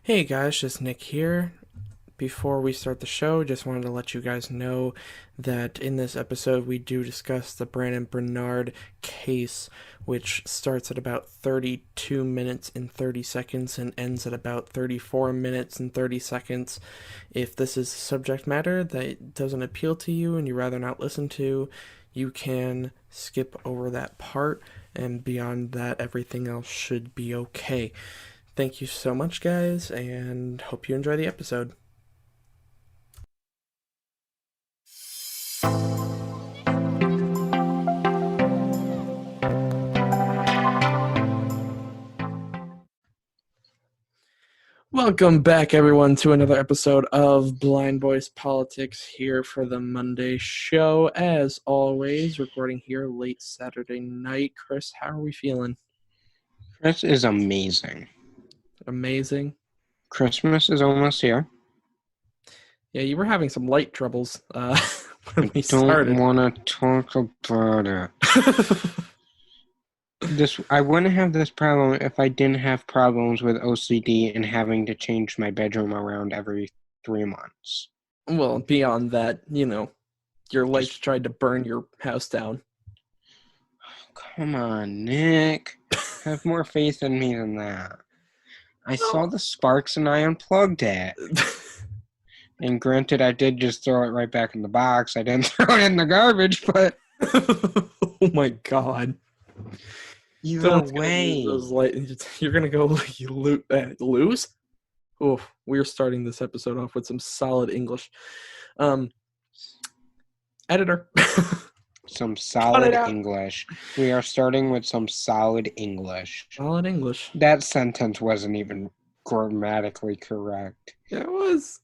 Hey guys, just Nick here. Before we start the show, just wanted to let you guys know that in this episode we do discuss the Brandon Bernard case, which starts at about 32 minutes and 30 seconds and ends at about 34 minutes and 30 seconds. If this is subject matter that doesn't appeal to you and you rather not listen to, you can skip over that part, and beyond that, everything else should be okay. Thank you so much, guys, and hope you enjoy the episode. Welcome back, everyone, to another episode of Blind Boys Politics here for the Monday show. As always, recording here late Saturday night. Chris, how are we feeling? This is amazing. Amazing. Christmas is almost here. Yeah, you were having some light troubles when we Don't started. want to talk about it. I wouldn't have this problem if I didn't have problems with OCD and having to change my bedroom around every 3 months. Well, beyond that, your lights Just tried to burn your house down. come on, Nick. Have more faith in me than that. I saw the sparks and I unplugged it. And granted, I did just throw it right back in the box. I didn't throw it in the garbage, but Oh my god. either Someone's gonna way. use those lights. You're gonna go lose? Oh, we're starting this episode off with some solid English. Editor. Some solid English. We are starting with some solid English. Solid English. That sentence wasn't even grammatically correct. Yeah, it was.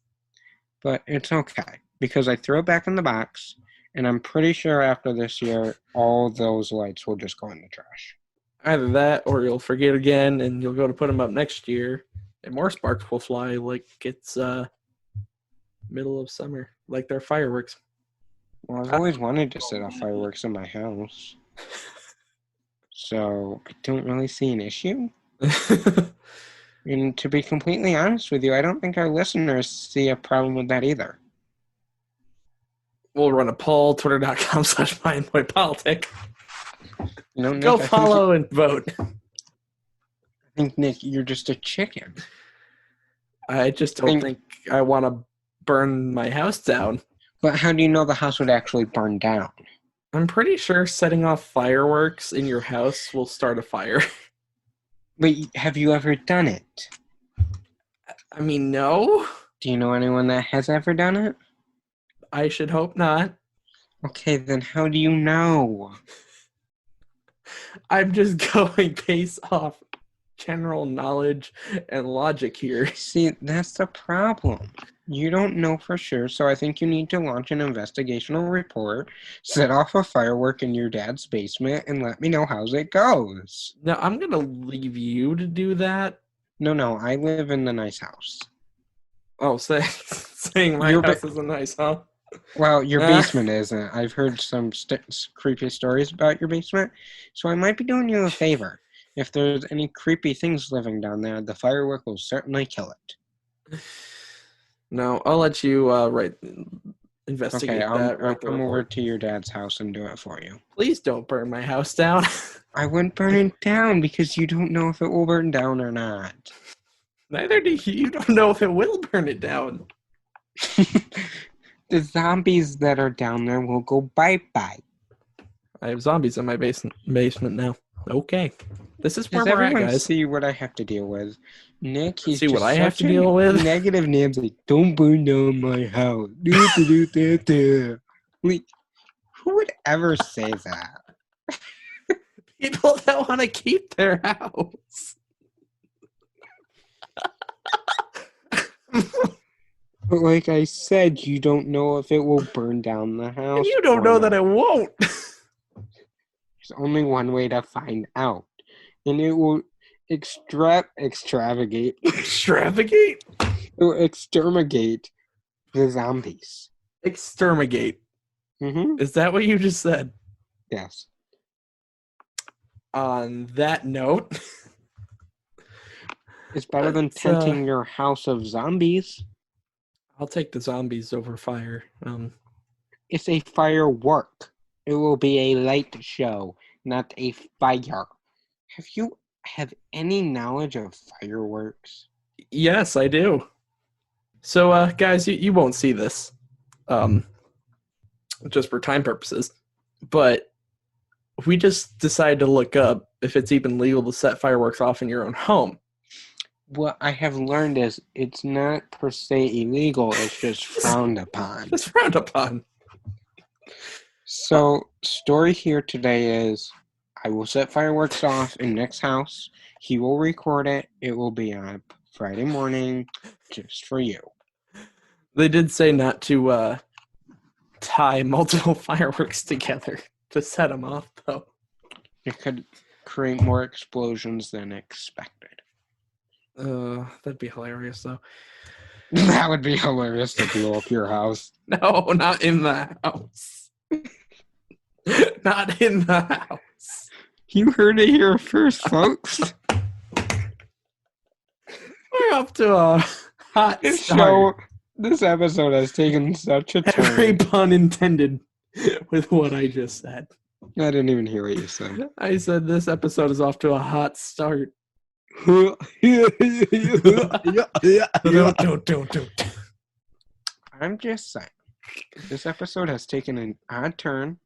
But it's okay, because I threw it back in the box, and I'm pretty sure after this year, all those lights will just go in the trash. Either that, or you'll forget again, and you'll go to put them up next year, and more sparks will fly like it's middle of summer, like they're fireworks. Well, I've always wanted to set off fireworks in my house, so I don't really see an issue. And to be completely honest with you, I don't think our listeners see a problem with that either. We'll run a poll, twitter.com/mindboypolitic. Nick, Go follow and vote. I think, Nick, you're just a chicken. I just don't think I want to burn my house down. But how do you know the house would actually burn down? I'm pretty sure setting off fireworks in your house will start a fire. But have you ever done it? I mean, no. Do you know anyone that has ever done it? I should hope not. Okay, then how do you know? I'm just going based off general knowledge and logic here. See, that's the problem. You don't know for sure, so I think you need to launch an investigational report, set off a firework in your dad's basement, and let me know how it goes. Now, I'm going to leave you to do that. No, I live in the nice house. Oh, saying my house isn't nice, huh? Well, your basement isn't. I've heard some creepy stories about your basement, so I might be doing you a favor. If there's any creepy things living down there, the firework will certainly kill it. No, I'll let you investigate that. I'll come over to your dad's house and do it for you. Please don't burn my house down. I wouldn't burn it down because you don't know if it will burn down or not. Neither do you. You don't know if it will burn it down. The zombies that are down there will go bye-bye. I have zombies in my basement now. Okay. This is where Does we're at, everyone guys. see what I have to deal with? Nick, he's see just what I have to deal with? Negative Nancy. Don't burn down my house. Like, who would ever say that? People that want to keep their house. But like I said, you don't know if it will burn down the house. And you don't know that it won't. There's only one way to find out. And it will extravagate. Extravagate? It will exterminate the zombies. Exterminate. Mm-hmm. Is that what you just said? Yes. On that note, It's better than But, tenting your house of zombies. I'll take the zombies over fire. It's a firework. It will be a light show, not a fire. Have you have any knowledge of fireworks? Yes, I do. So, guys, you won't see this, um, just for time purposes, but we just decided to look up if it's even legal to set fireworks off in your own home. What I have learned is it's not per se illegal, it's just frowned upon. It's frowned upon. So, story here today is I will set fireworks off in Nick's house. He will record it. It will be on Friday morning just for you. They did say not to tie multiple fireworks together to set them off, though. It could create more explosions than expected. That'd be hilarious, though. That would be hilarious to blow up your house. No, not in the house. Not in the house. You heard it here first, folks. We're up to a hot This start. this episode has taken such a Every turn. pun intended with what I just said. I didn't even hear what you said. I said this episode is off to a hot start. Don't. I'm just saying. This episode has taken an odd turn.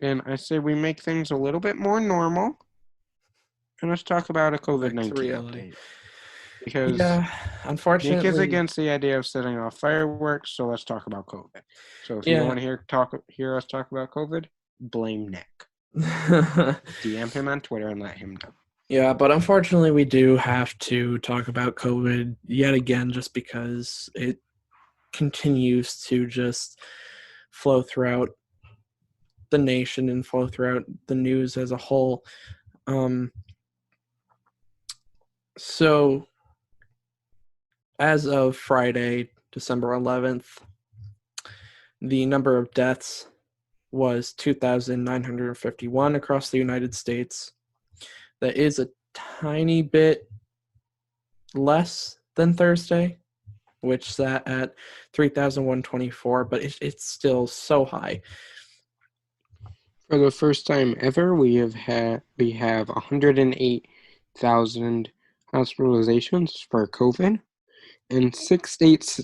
And I say we make things a little bit more normal. And let's talk about a COVID-19 reality. update. Because Yeah, unfortunately, Nick is against the idea of setting off fireworks, so let's talk about COVID. So if you don't want to hear us talk about COVID, blame Nick. DM him on Twitter and let him know. Yeah, but unfortunately we do have to talk about COVID yet again just because it continues to just flow throughout the nation and flow throughout the news as a whole. So as of Friday, December 11th, the number of deaths was 2,951 across the United States. That is a tiny bit less than Thursday, which sat at 3,124, but it's still so high. For the first time ever, we have 108,000 hospitalizations for COVID, and 6 states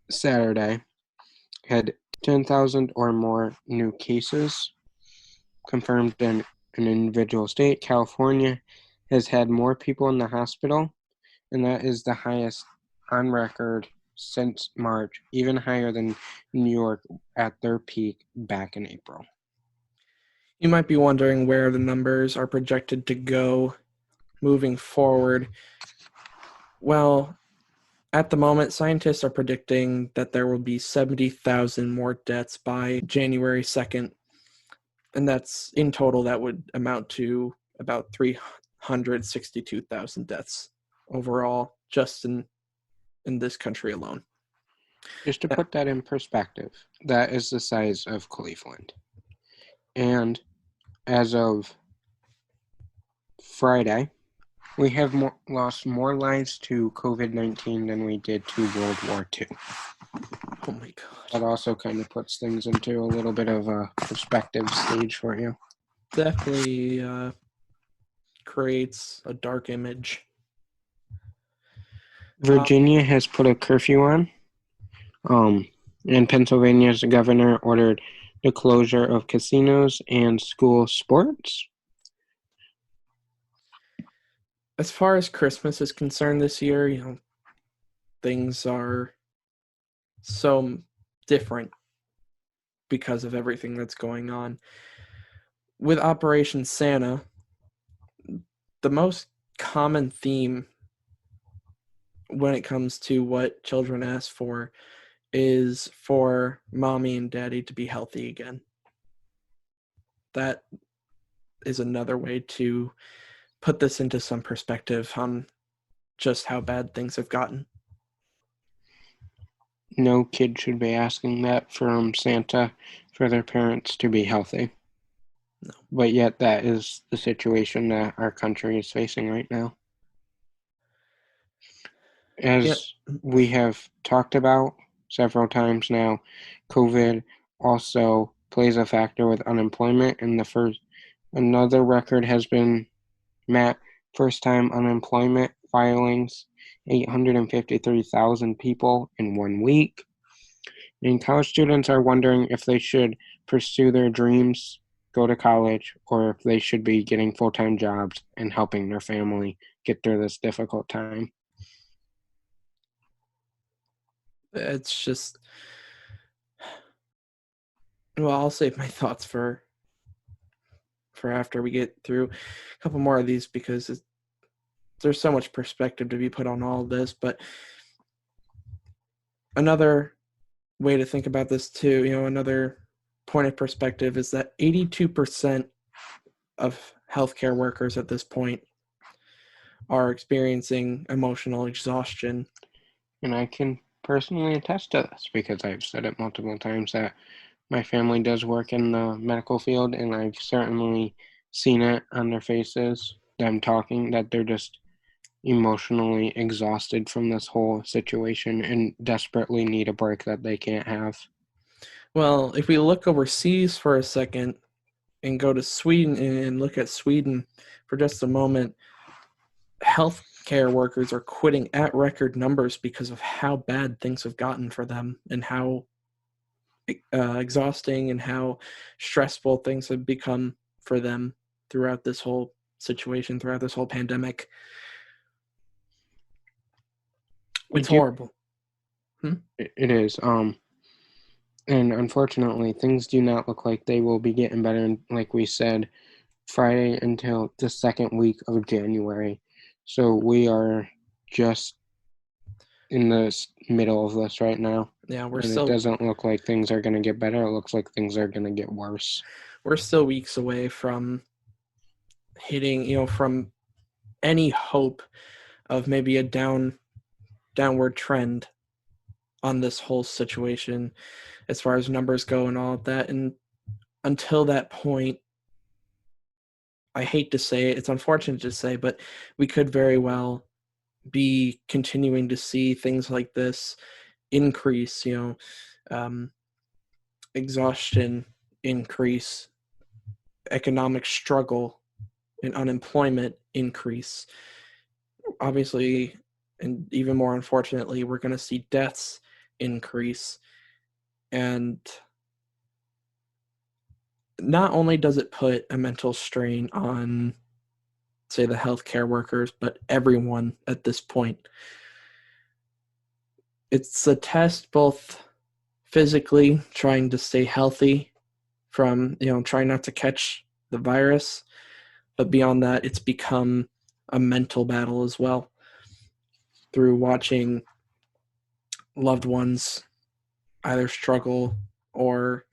Saturday had 10,000 or more new cases confirmed in an individual state. California has had more people in the hospital, and that is the highest on record since March, even higher than New York at their peak back in April. You might be wondering where the numbers are projected to go moving forward. Well, at the moment, scientists are predicting that there will be 70,000 more deaths by January 2nd. And that's in total, that would amount to about 362,000 deaths overall, just in this country alone. Just to put that in perspective, that is the size of Cleveland. And as of Friday, we have lost more lives to COVID-19 than we did to World War II. Oh my God. That also kind of puts things into a little bit of a perspective stage for you. Definitely creates a dark image. Virginia has put a curfew on. And Pennsylvania's governor ordered the closure of casinos and school sports. As far as Christmas is concerned this year, things are so different because of everything that's going on. With Operation Santa, the most common theme when it comes to what children ask for is for mommy and daddy to be healthy again. That is another way to put this into some perspective on just how bad things have gotten. No kid should be asking that from Santa for their parents to be healthy. No. But yet that is the situation that our country is facing right now. Yeah, As we have talked about several times now, COVID also plays a factor with unemployment. And another record has been met: first time unemployment filings, 853,000 people in 1 week. And college students are wondering if they should pursue their dreams, go to college, or if they should be getting full-time jobs and helping their family get through this difficult time. it's just, well, I'll save my thoughts for after we get through a couple more of these because there's so much perspective to be put on all of this. But another way to think about this too, another point of perspective is that 82% of healthcare workers at this point are experiencing emotional exhaustion. And I can personally attest to this because I've said it multiple times that my family does work in the medical field, and I've certainly seen it on their faces, them talking, that they're just emotionally exhausted from this whole situation and desperately need a break that they can't have. Well, if we look overseas for a second and go to Sweden and look at Sweden for just a moment, healthcare workers are quitting at record numbers because of how bad things have gotten for them and how exhausting and how stressful things have become for them throughout this whole situation, throughout this whole pandemic. We It's do. horrible. Hmm? It is. And unfortunately, things do not look like they will be getting better. Like we said, Friday until the second week of January. So we are just in the middle of this right now. Yeah, And it doesn't look like things are going to get better. It looks like things are going to get worse. we're still weeks away from hitting, from any hope of maybe a downward trend on this whole situation as far as numbers go and all of that. And until that point, I hate to say it, it's unfortunate to say, but we could very well be continuing to see things like this increase, um, exhaustion increase, economic struggle and unemployment increase. Obviously, and even more unfortunately, we're going to see deaths increase. And not only does it put a mental strain on, say, the healthcare workers, but everyone at this point. It's a test both physically trying to stay healthy from, trying not to catch the virus, but beyond that, it's become a mental battle as well through watching loved ones either struggle or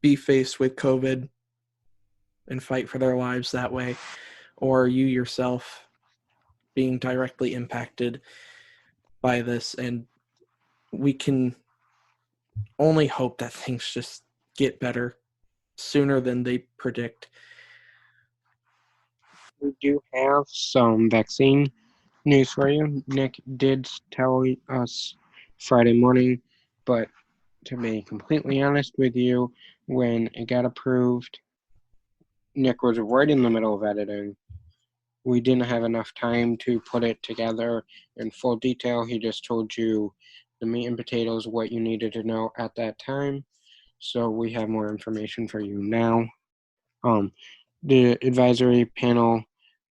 be faced with COVID and fight for their lives that way, or you yourself being directly impacted by this. And we can only hope that things just get better sooner than they predict. We do have some vaccine news for you. Nick did tell us Friday morning, but to be completely honest with you, when it got approved, Nick was right in the middle of editing. We didn't have enough time to put it together in full detail. He just told you the meat and potatoes, what you needed to know at that time. So we have more information for you now. The advisory panel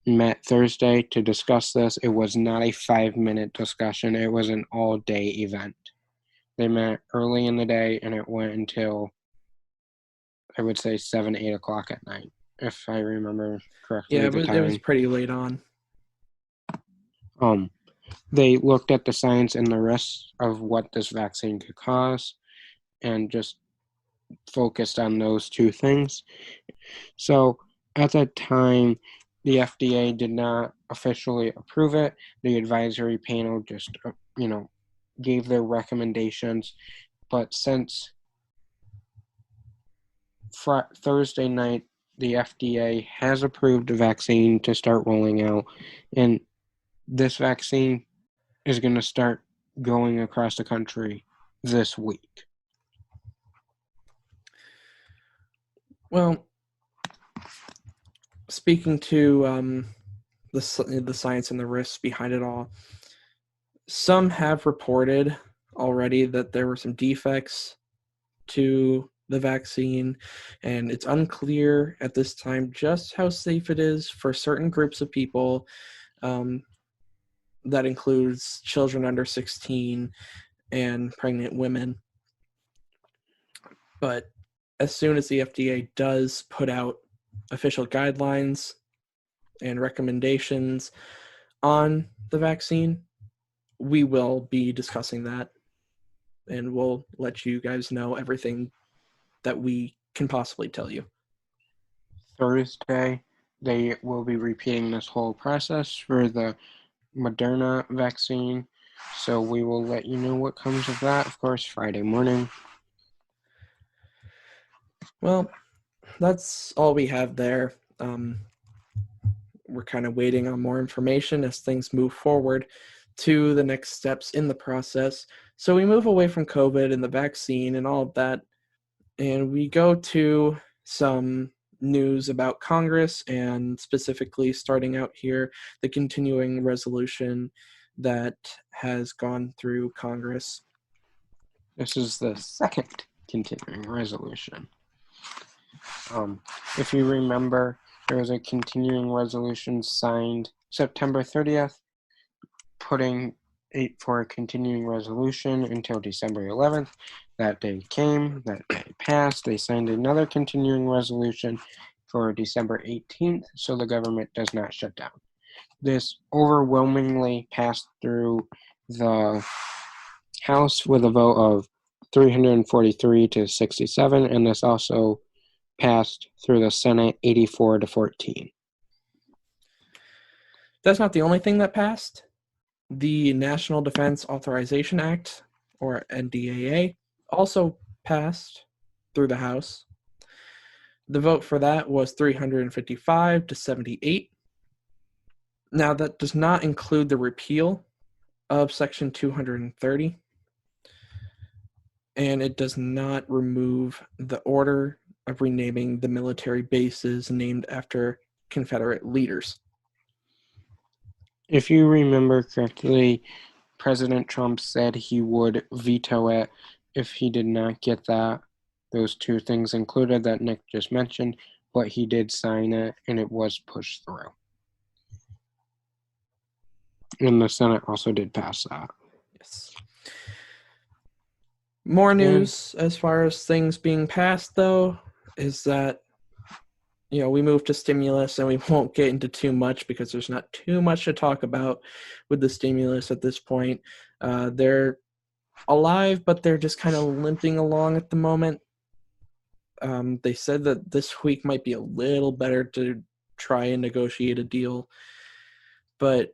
met Thursday to discuss this. It was not a 5-minute discussion. It was an all-day event. They met early in the day and it went until, I would say, 7, 8 o'clock at night, if I remember Yeah, correctly it the was it was time. pretty late on. Um, they looked at the science and the risks of what this vaccine could cause and just focused on those two things. So at that time, the FDA did not officially approve it. The advisory panel just, gave their recommendations. But since Thursday night, the FDA has approved a vaccine to start rolling out. And this vaccine is going to start going across the country this week. Well, speaking to the science and the risks behind it all, some have reported already that there were some defects to the vaccine, and it's unclear at this time just how safe it is for certain groups of people. That includes children under 16 and pregnant women. But as soon as the FDA does put out official guidelines and recommendations on the vaccine, we will be discussing that, and we'll let you guys know everything that we can possibly tell you. Thursday, they will be repeating this whole process for the Moderna vaccine. So we will let you know what comes of that, of course, Friday morning. Well, that's all we have there. We're kind of waiting on more information as things move forward to the next steps in the process. So we move away from COVID and the vaccine and all of that, and we go to some news about Congress, and specifically starting out here, the continuing resolution that has gone through Congress. This is the second continuing resolution. If you remember, there was a continuing resolution signed September 30th, putting for a continuing resolution until December 11th. That day came, that day passed. They signed another continuing resolution for December 18th, so the government does not shut down. This overwhelmingly passed through the House with a vote of 343 to 67, and this also passed through the Senate 84 to 14. That's not the only thing that passed. The National Defense Authorization Act, or NDAA, also passed through the House. The vote for that was 355 to 78. Now, that does not include the repeal of Section 230, and it does not remove the order of renaming the military bases named after Confederate leaders. If you remember correctly, President Trump said he would veto it if he did not get those two things included that Nick just mentioned, but he did sign it and it was pushed through. And the Senate also did pass that. Yes. More news as far as things being passed, though, is that we move to stimulus, and we won't get into too much because there's not too much to talk about with the stimulus at this point. They're alive, but they're just kind of limping along at the moment. They said that this week might be a little better to try and negotiate a deal, but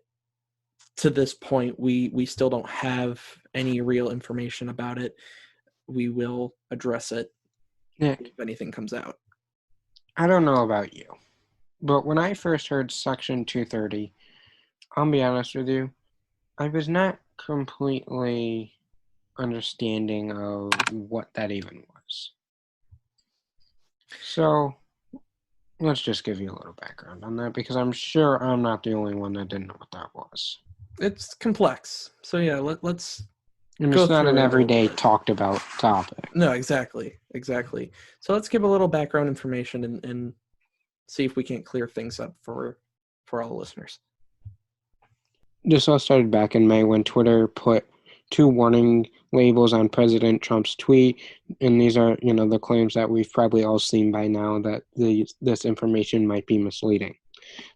to this point, we still don't have any real information about it. We will address it Nick, if anything comes out. I don't know about you, but when I first heard Section 230, I'll be honest with you, I was not completely understanding of what that even was. So let's just give you a little background on that, because I'm sure I'm not the only one that didn't know what that was. It's complex. So yeah, let's And go it's not through an it a little everyday bit. talked about topic. No, exactly. So let's give a little background information and see if we can't clear things up for all the listeners. This all started back in May when Twitter put 2 warning labels on President Trump's tweet, and these are, the claims that we've probably all seen by now that this information might be misleading.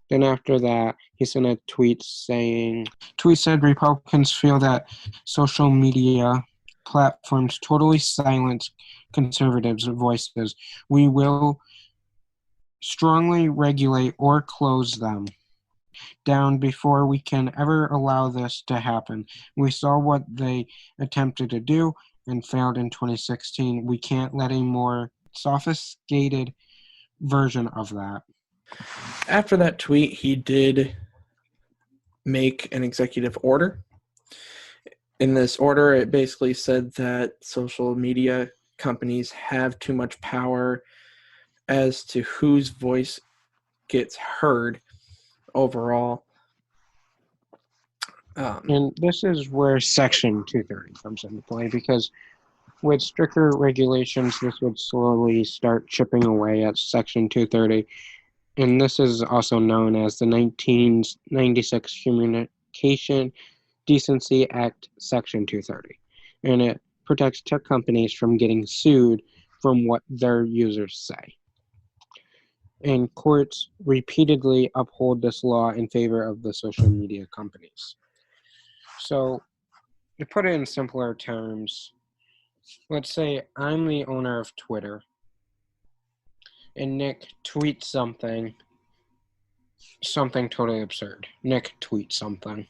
Then after that, he sent a tweet said Republicans feel that social media platforms totally silence conservatives' voices. We will strongly regulate or close them down before we can ever allow this to happen. We saw what they attempted to do and failed in 2016. We can't let a more sophisticated version of that. After that tweet, he did make an executive order in this order, it basically said that social media companies have too much power as to whose voice gets heard overall. And this is where Section 230 comes into play, because with stricter regulations, this would slowly start chipping away at Section 230. And this is also known as the 1996 Communication Decency Act, Section 230. And it protects tech companies from getting sued from what their users say. And courts repeatedly uphold this law in favor of the social media companies. So, to put it in simpler terms, let's say I'm the owner of Twitter, and Nick tweets something totally absurd. Nick tweets something.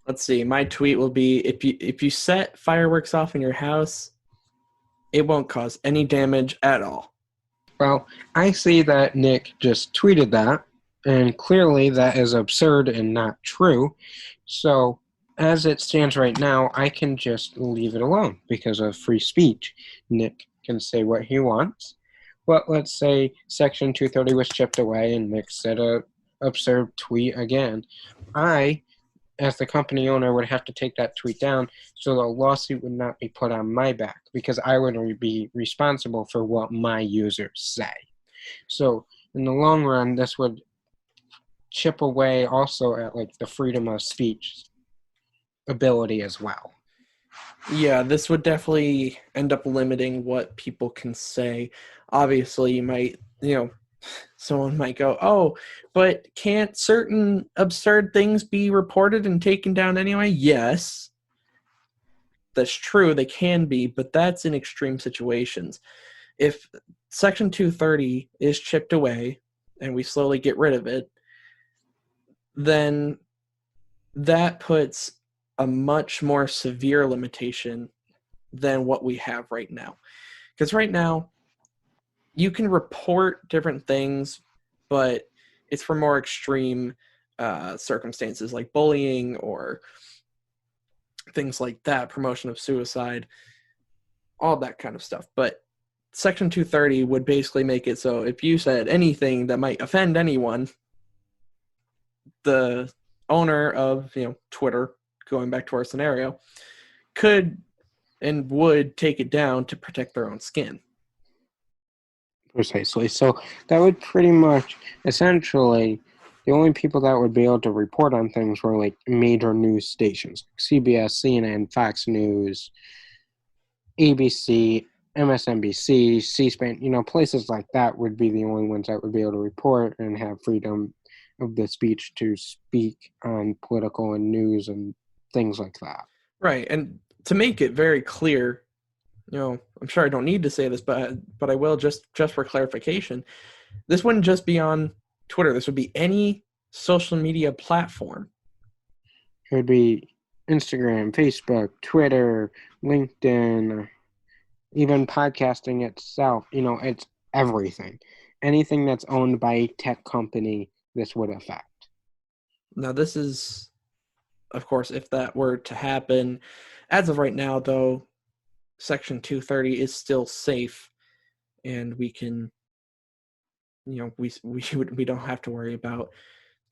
Let's see. My tweet will be if you set fireworks off in your house, it won't cause any damage at all. Well, I see that Nick just tweeted that, and clearly that is absurd and not true. So, as it stands right now, I can just leave it alone because of free speech. Nick can say what he wants. But let's say Section 230 was chipped away and Nick said a absurd tweet again. I, as the company owner, would have to take that tweet down, so the lawsuit would not be put on my back because I would be responsible for what my users say. So in the long run, this would chip away also at like the freedom of speech ability as well. Yeah, this would definitely end up limiting what people can say. Obviously, you might, someone might go, oh, but can't certain absurd things be reported and taken down anyway? Yes, that's true. They can be, but that's in extreme situations. If Section 230 is chipped away and we slowly get rid of it, then that puts a much more severe limitation than what we have right now. Because right now, you can report different things, but it's for more extreme circumstances like bullying or things like that, promotion of suicide, all that kind of stuff. But Section 230 would basically make it so if you said anything that might offend anyone, the owner of Twitter, going back to our scenario, could and would take it down to protect their own skin. Precisely. So that would pretty much, essentially, the only people that would be able to report on things were like major news stations, CBS, CNN, Fox News, ABC, MSNBC, C-SPAN, places like that would be the only ones that would be able to report and have freedom of the speech to speak on political and news and things like that. Right. And to make it very clear, I'm sure I don't need to say this, but I will just for clarification. This wouldn't just be on Twitter. This would be any social media platform. It would be Instagram, Facebook, Twitter, LinkedIn, even podcasting itself. It's everything. Anything that's owned by a tech company, this would affect. Now, this is, of course, if that were to happen. As of right now, though, Section 230 is still safe, and we can, we don't have to worry about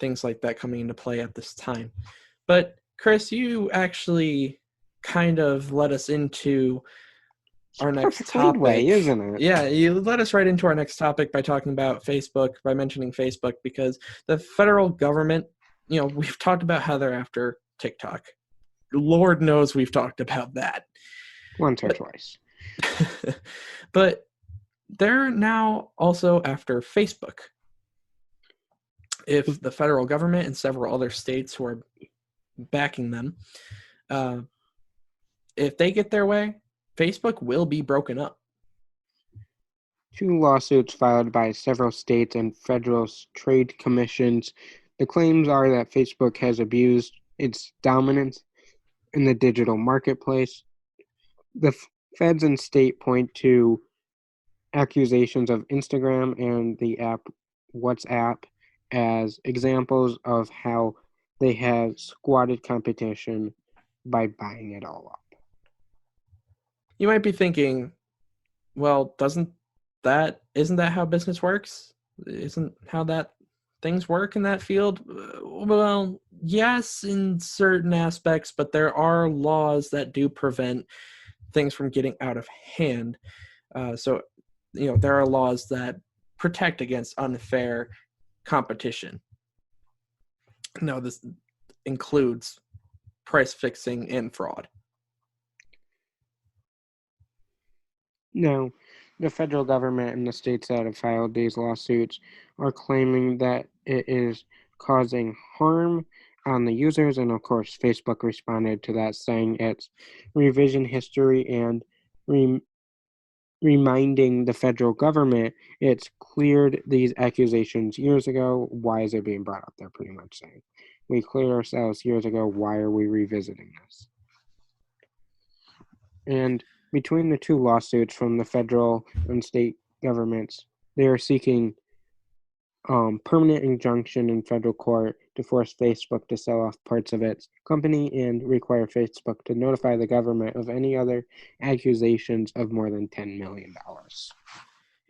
things like that coming into play at this time. But Chris, you actually kind of led us into our next topic. Way, isn't it? Yeah, you led us right into our next topic by talking about Facebook, by mentioning Facebook, because the federal government, we've talked about how they're after TikTok. Lord knows we've talked about that. Once or twice. But they're now also after Facebook. If the federal government and several other states who are backing them, if they get their way, Facebook will be broken up. 2 lawsuits filed by several states and federal trade commissions. The claims are that Facebook has abused its dominance in the digital marketplace. The feds and state point to accusations of Instagram and the app WhatsApp as examples of how they have squatted competition by buying it all up. You might be thinking, well, isn't that how business works? Isn't how that things work in that field? Well, yes, in certain aspects, but there are laws that do prevent things from getting out of hand. So, there are laws that protect against unfair competition. Now, this includes price fixing and fraud. Now, the federal government and the states that have filed these lawsuits are claiming that it is causing harm on the users, and of course, Facebook responded to that saying it's revision history and reminding the federal government it's cleared these accusations years ago. Why is it being brought up? They're pretty much saying, we cleared ourselves years ago. Why are we revisiting this? And between the two lawsuits from the federal and state governments, they are seeking permanent injunction in federal court to force Facebook to sell off parts of its company and require Facebook to notify the government of any other accusations of more than $10 million.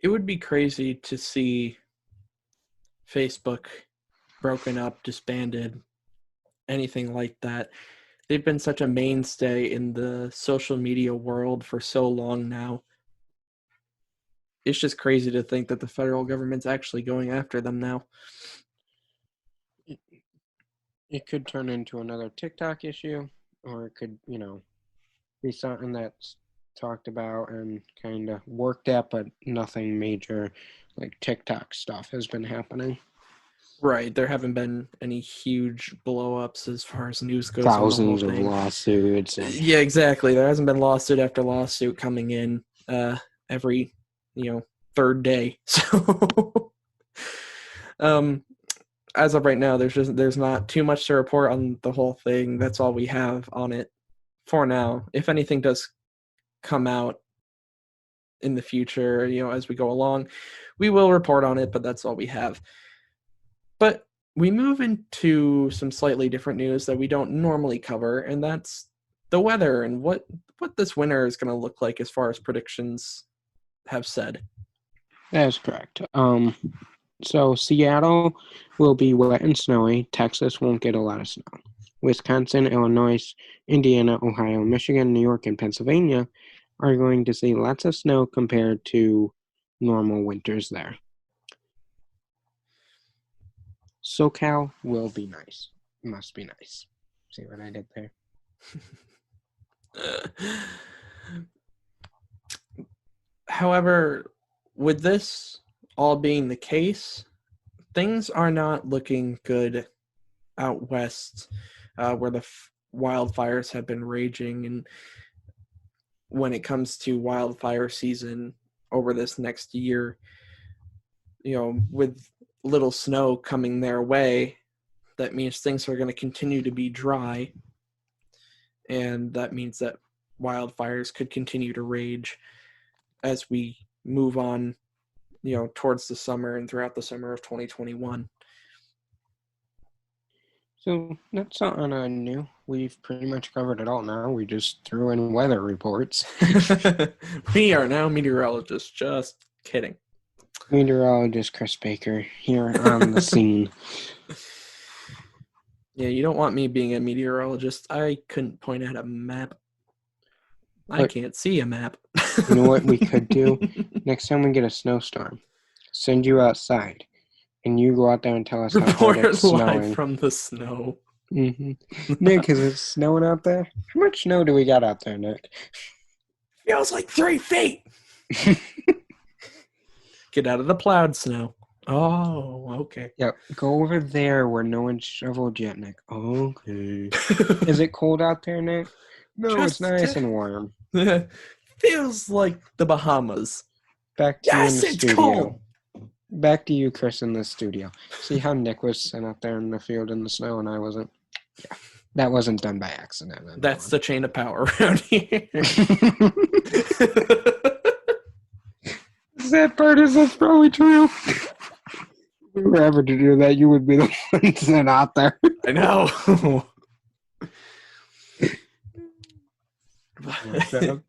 It would be crazy to see Facebook broken up, disbanded, anything like that. They've been such a mainstay in the social media world for so long now. It's just crazy to think that the federal government's actually going after them now. It could turn into another TikTok issue, or it could, be something that's talked about and kind of worked at, but nothing major like TikTok stuff has been happening. Right, there haven't been any huge blow-ups as far as news goes Thousands on the whole thing. of lawsuits. Yeah, exactly. There hasn't been lawsuit after lawsuit coming in every, third day. So, as of right now, there's not too much to report on the whole thing. That's all we have on it for now. If anything does come out in the future, as we go along, we will report on it, but that's all we have. But we move into some slightly different news that we don't normally cover, and that's the weather and what this winter is going to look like as far as predictions have said. That is correct. So Seattle will be wet and snowy. Texas won't get a lot of snow. Wisconsin, Illinois, Indiana, Ohio, Michigan, New York, and Pennsylvania are going to see lots of snow compared to normal winters there. SoCal will be nice. Must be nice. See what I did there? However, with this all being the case, things are not looking good out west, where the wildfires have been raging. And when it comes to wildfire season over this next year, with little snow coming their way, that means things are going to continue to be dry, and that means that wildfires could continue to rage as we move on, towards the summer and throughout the summer of 2021. So that's something new. We've pretty much covered it all now. We just threw in weather reports. We are now meteorologists. Just kidding. Meteorologist Chris Baker here on the scene. Yeah, you don't want me being a meteorologist. I couldn't point out a map. I can't see a map. You know what we could do? Next time we get a snowstorm, send you outside, and you go out there and tell us how hard it's snowing. Live from the snow. Mm-hmm. Nick, is it snowing out there? How much snow do we got out there, Nick? Feels like 3 feet. Get out of the plowed snow. Oh, okay. Yep. Go over there where no one's shoveled yet, Nick. Okay. Is it cold out there, Nick? No, it's nice and warm. Feels like the Bahamas. Back to you in the studio. Cold. Back to you, Chris, in the studio. See how Nick was sent out there in the field in the snow and I wasn't? Yeah. That wasn't done by accident. That's the chain of power around here. That part is that's probably true. If we were ever to do that, you would be the one sent out there. I know.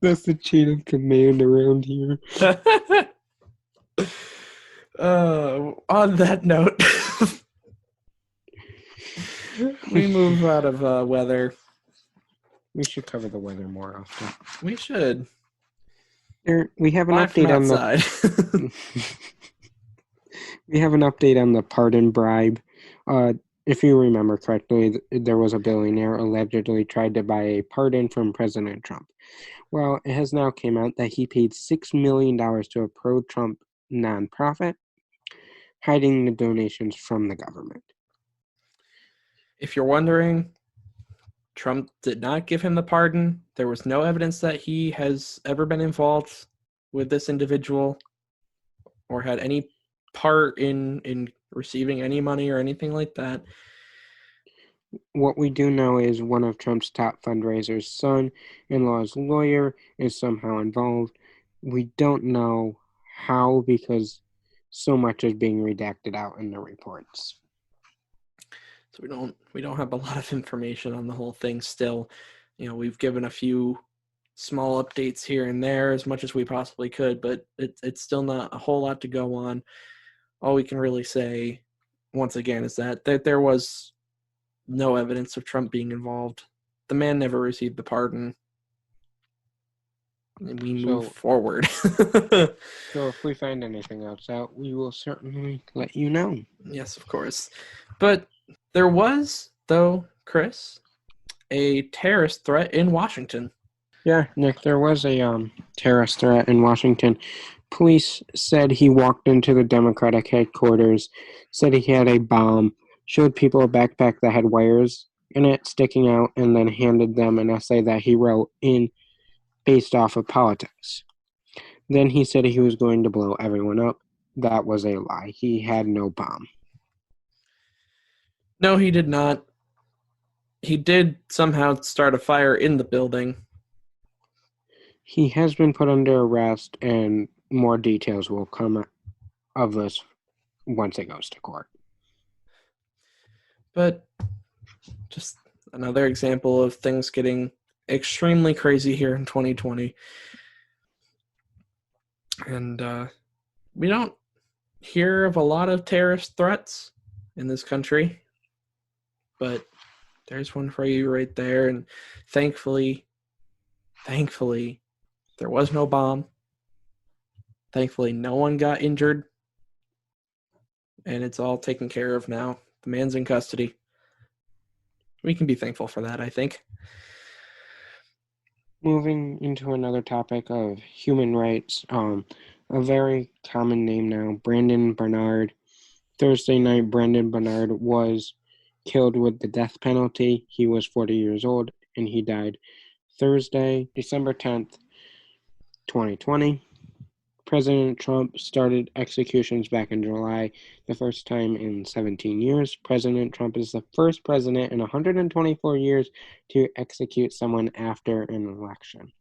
That's the chain of command around here. On that note, we move out of weather. We should cover the weather more often. We should. We have an Live from update on outside. We have an update on the pardon bribe. If you remember correctly, there was a billionaire allegedly tried to buy a pardon from President Trump. Well, it has now came out that he paid $6 million to a pro-Trump nonprofit, hiding the donations from the government. If you're wondering, Trump did not give him the pardon. There was no evidence that he has ever been involved with this individual or had any part in receiving any money or anything like that. What we do know is one of Trump's top fundraisers' son-in-law's lawyer is somehow involved. We don't know how because so much is being redacted out in the reports. So we don't have a lot of information on the whole thing still. We've given a few small updates here and there as much as we possibly could, but it's still not a whole lot to go on. All we can really say, once again, is that there was no evidence of Trump being involved. The man never received the pardon. And we move forward. So if we find anything else out, we will certainly let you know. Yes, of course. But there was, though, Chris, a terrorist threat in Washington. Yeah, Nick, there was a terrorist threat in Washington. Police said he walked into the Democratic headquarters, said he had a bomb, showed people a backpack that had wires in it sticking out, and then handed them an essay that he wrote in based off of politics. Then he said he was going to blow everyone up. That was a lie. He had no bomb. No, he did not. He did somehow start a fire in the building. He has been put under arrest, and more details will come of this once it goes to court. But just another example of things getting extremely crazy here in 2020. And we don't hear of a lot of terrorist threats in this country, but there's one for you right there. And thankfully, there was no bomb. Thankfully, no one got injured. And it's all taken care of now. The man's in custody. We can be thankful for that, I think. Moving into another topic of human rights, a very common name now, Brandon Bernard. Thursday night, Brandon Bernard was killed with the death penalty. He was 40 years old, and he died Thursday, December 10th, 2020. President Trump started executions back in July, the first time in 17 years. President Trump is the first president in 124 years to execute someone after an election.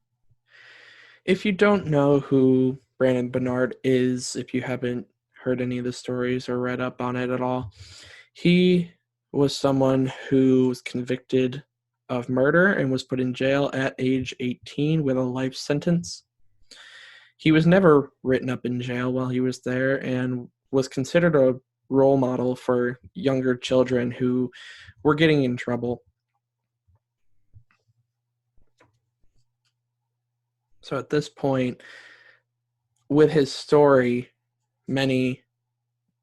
If you don't know who Brandon Bernard is, if you haven't heard any of the stories or read up on it at all, he was someone who was convicted of murder and was put in jail at age 18 with a life sentence. He was never written up in jail while he was there and was considered a role model for younger children who were getting in trouble. So at this point, with his story, many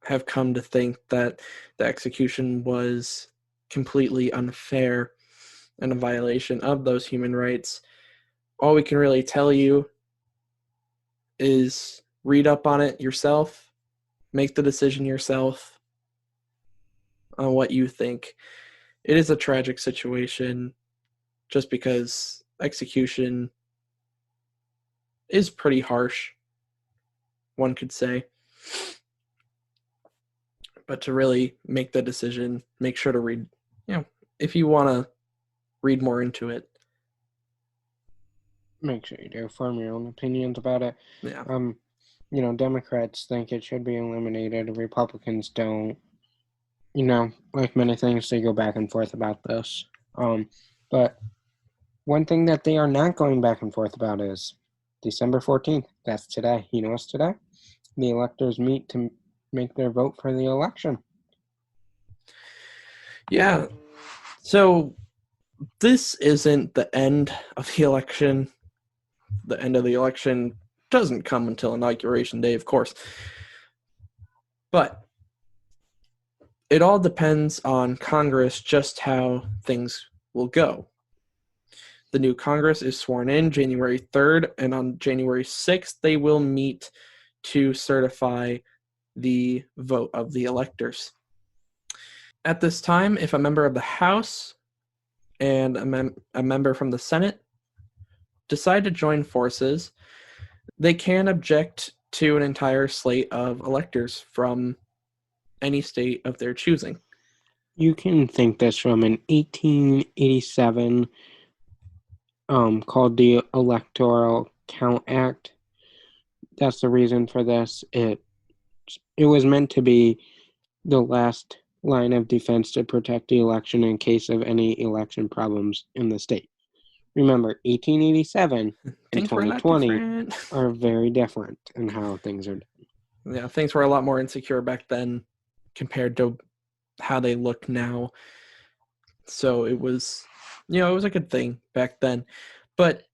have come to think that the execution was completely unfair and a violation of those human rights. All we can really tell you is read up on it yourself, make the decision yourself on what you think. It is a tragic situation just because execution is pretty harsh, one could say. But to really make the decision, make sure to read, if you want to read more into it. Make sure you do form your own opinions about it. Yeah. Democrats think it should be eliminated. Republicans don't. Like many things, they go back and forth about this. But One thing that they are not going back and forth about is December 14th. That's today. You know what's today? The electors meet to make their vote for the election. Yeah. So this isn't the end of the election. The end of the election doesn't come until Inauguration Day, of course. But it all depends on Congress just how things will go. The new Congress is sworn in January 3rd, and on January 6th, they will meet to certify the vote of the electors. At this time, if a member of the House and a member from the Senate decide to join forces, they can object to an entire slate of electors from any state of their choosing. You can think this from an 1887 called the Electoral Count Act. That's the reason for this. It was meant to be the last line of defense to protect the election in case of any election problems in the state. Remember, 1887 and Things were a lot 2020 different. are very different in how things are done. Yeah, things were a lot more insecure back then compared to how they look now. So it was, it was a good thing back then. But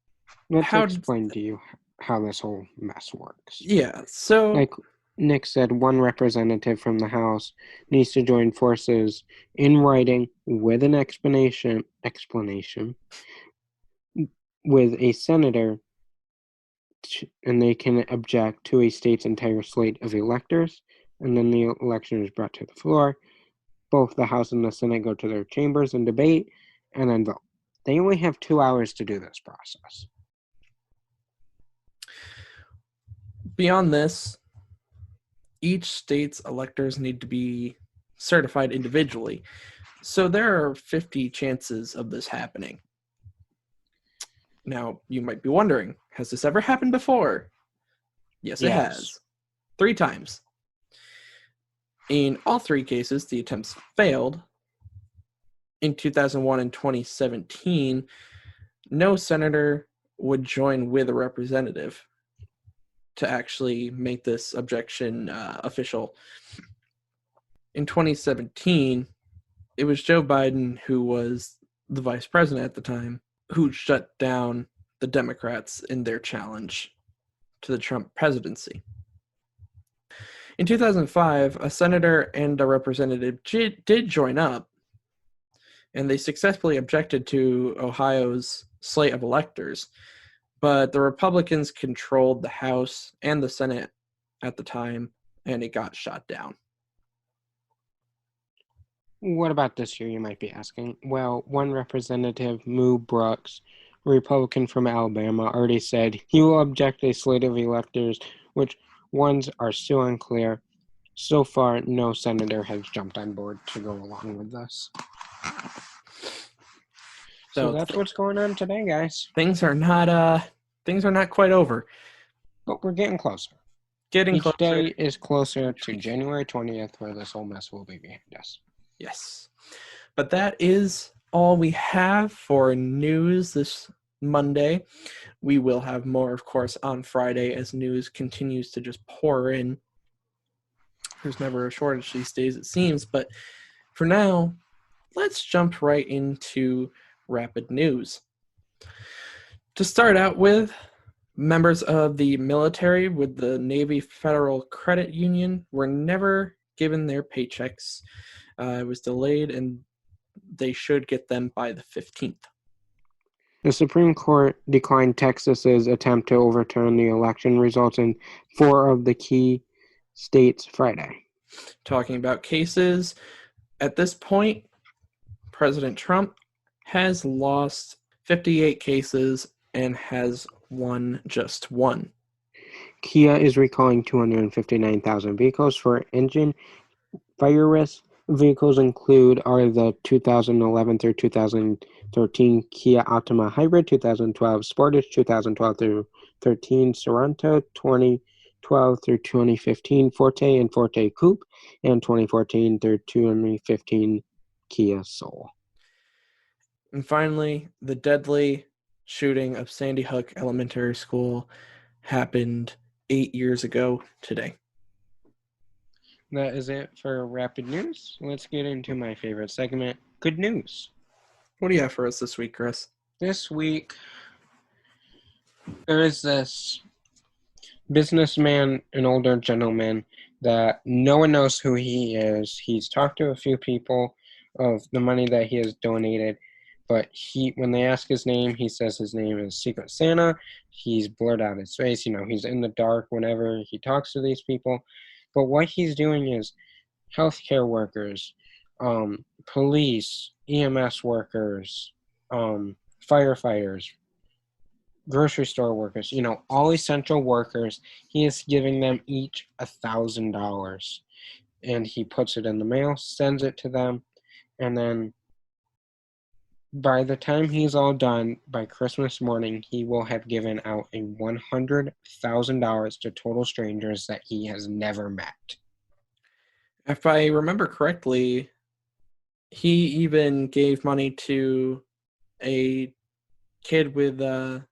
Let's how? explain to you how this whole mess works. Yeah. So Like Nick said, one representative from the House needs to join forces in writing with an explanation with a senator, and they can object to a state's entire slate of electors, and then the election is brought to the floor. Both the House and the Senate go to their chambers and debate, and then vote. They only have 2 hours to do this process. beyond this, each state's electors need to be certified individually. So there are 50 chances of this happening. Now, you might be wondering, has this ever happened before? Yes, it has. 3 times. In all 3 cases, the attempts failed. In 2001 and 2017, no senator would join with a representative to actually make this objection official. In 2017, it was Joe Biden, who was the vice president at the time, who shut down the Democrats in their challenge to the Trump presidency. In 2005, a senator and a representative did join up, and they successfully objected to Ohio's slate of electors, but the Republicans controlled the House and the Senate at the time, and it got shot down. What about this year, you might be asking? Well, one representative, Moo Brooks, a Republican from Alabama, already said he will object to a slate of electors, which ones are still unclear. So far, no senator has jumped on board to go along with this. So that's what's going on today, guys. Things are not quite over. But we're getting closer. Each day is closer to January 20th, where this whole mess will be behind us. Yes. But that is all we have for news this Monday. We will have more, of course, on Friday as news continues to just pour in. There's never a shortage these days, it seems. But for now, let's jump right into rapid news. To start out with, members of the military with the Navy Federal Credit Union were never given their paychecks. It was delayed, and they should get them by the 15th. The Supreme Court declined Texas's attempt to overturn the election results in 4 of the key states Friday. Talking about cases, at this point, President Trump has lost 58 cases and has won just 1. Kia is recalling 259,000 vehicles for engine fire risk. Vehicles include are the 2011 through 2013 Kia Optima Hybrid, 2012 Sportage, 2012 through 13 Sorento, 2012 through 2015 Forte and Forte Coupe, and 2014 through 2015 Kia Soul. And finally, the deadly shooting of Sandy Hook Elementary School happened 8 years ago today. That is it for rapid news. Let's get into my favorite segment, good news. What do you have for us this week, Chris? This week, there is this businessman, an older gentleman, that no one knows who he is. He's talked to a few people of the money that he has donated, but when they ask his name, he says his name is Secret Santa. He's blurred out his face. He's in the dark whenever he talks to these people. But what he's doing is healthcare workers, police, EMS workers, firefighters, grocery store workers, all essential workers. He is giving them each $1,000, and he puts it in the mail, sends it to them, and then by the time he's all done, by Christmas morning, he will have given out a $100,000 to total strangers that he has never met. If I remember correctly, he even gave money to a kid with a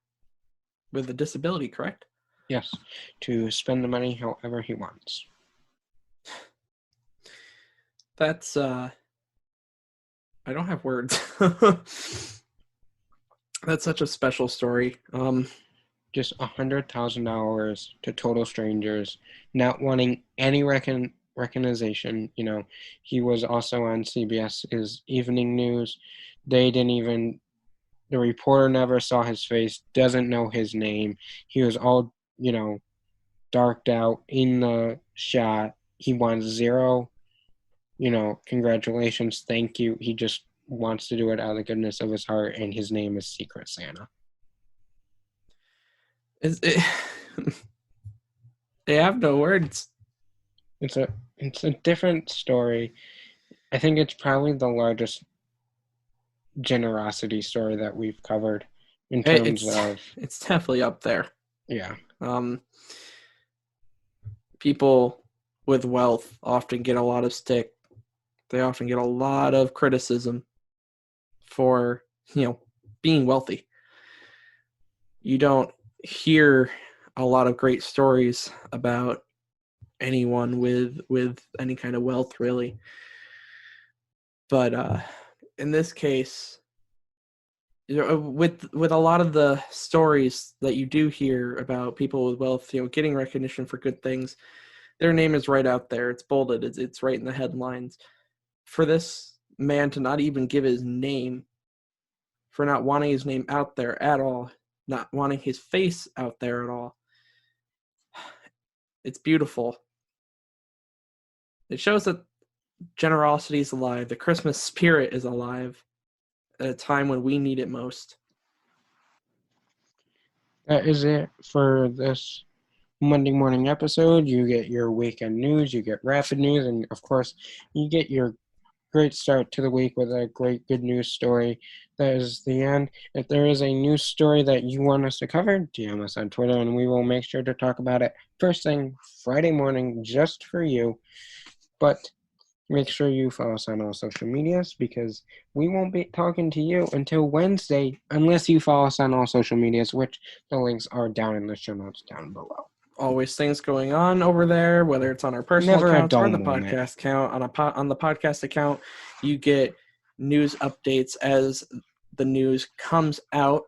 disability, correct? Yes, to spend the money however he wants. That's I don't have words. That's such a special story. Just $100,000 to total strangers, not wanting any recognition. He was also on CBS's Evening News. The reporter never saw his face, doesn't know his name. He was all, darked out in the shot. He wants zero, congratulations, thank you. He just wants to do it out of the goodness of his heart, and his name is Secret Santa. They have no words. It's a different story. I think it's probably the largest generosity story that we've covered in terms of. It's definitely up there. Yeah. People with wealth often get a lot of stick. They often get a lot of criticism for, being wealthy. You don't hear a lot of great stories about anyone with any kind of wealth, really. But in this case, with a lot of the stories that you do hear about people with wealth, getting recognition for good things, their name is right out there. It's bolded. It's right in the headlines. For this man to not even give his name, for not wanting his name out there at all, not wanting his face out there at all, it's beautiful. It shows that generosity is alive. The Christmas spirit is alive at a time when we need it most. That is it for this Monday morning episode. You get your weekend news, you get rapid news, and of course, you get your great start to the week with a great good news story. That is the end. If there is a news story that you want us to cover, DM us on Twitter, and we will make sure to talk about it first thing Friday morning just for you. But make sure you follow us on all social medias, because we won't be talking to you until Wednesday unless you follow us on all social medias, which the links are down in the show notes down below. Always things going on over there, whether it's on our personal accounts or on the podcast account. On the podcast account, you get news updates as the news comes out.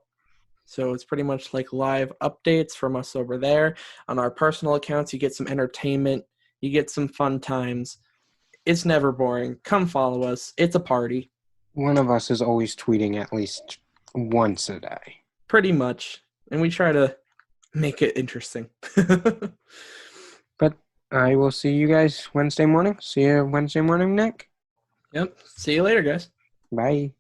So it's pretty much like live updates from us over there. On our personal accounts, you get some entertainment. You get some fun times. It's never boring. Come follow us. It's a party. One of us is always tweeting at least once a day. Pretty much. And we try to make it interesting. But I will see you guys Wednesday morning. See you Wednesday morning, Nick. Yep. See you later, guys. Bye.